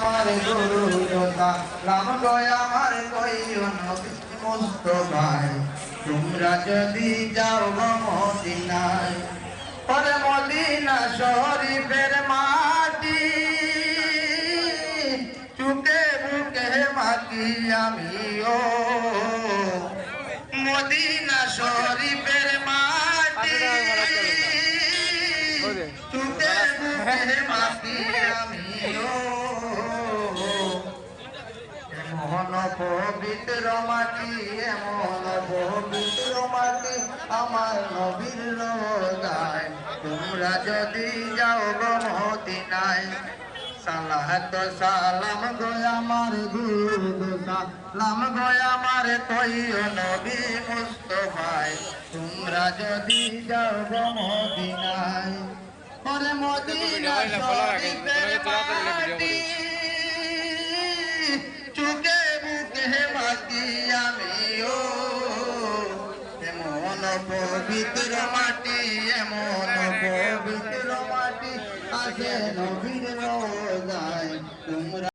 আমার গুরুদা রাম গয় আমার কইও নবী মুস্তাফায় তোমরা যদি যাও গো মদিনায় ওরে মদিনা শরীফের মাটি চুকে বুকে মাটি আমিও মদিনা শরীফের মাটি চুকে বুকে মাটি আমিও এমন পবিত্র মাটি এমন পবিত্র মাটি আমার নবীর রোজায় তোমরা যদি যাও গো মদিনায় সালাত সালাম গো আমার দুরূদ সালাম গো আমার কইও নবী মুস্তাফায় তোমরা যদি যাও গো মদিনায় ওরে মদিনা শরীফের মাটি চুকে বুকে মাটি আমিও এমন পবিত্র মাটি এমন পবিত্র মাটি আছে নবীর রোজায় তোমরা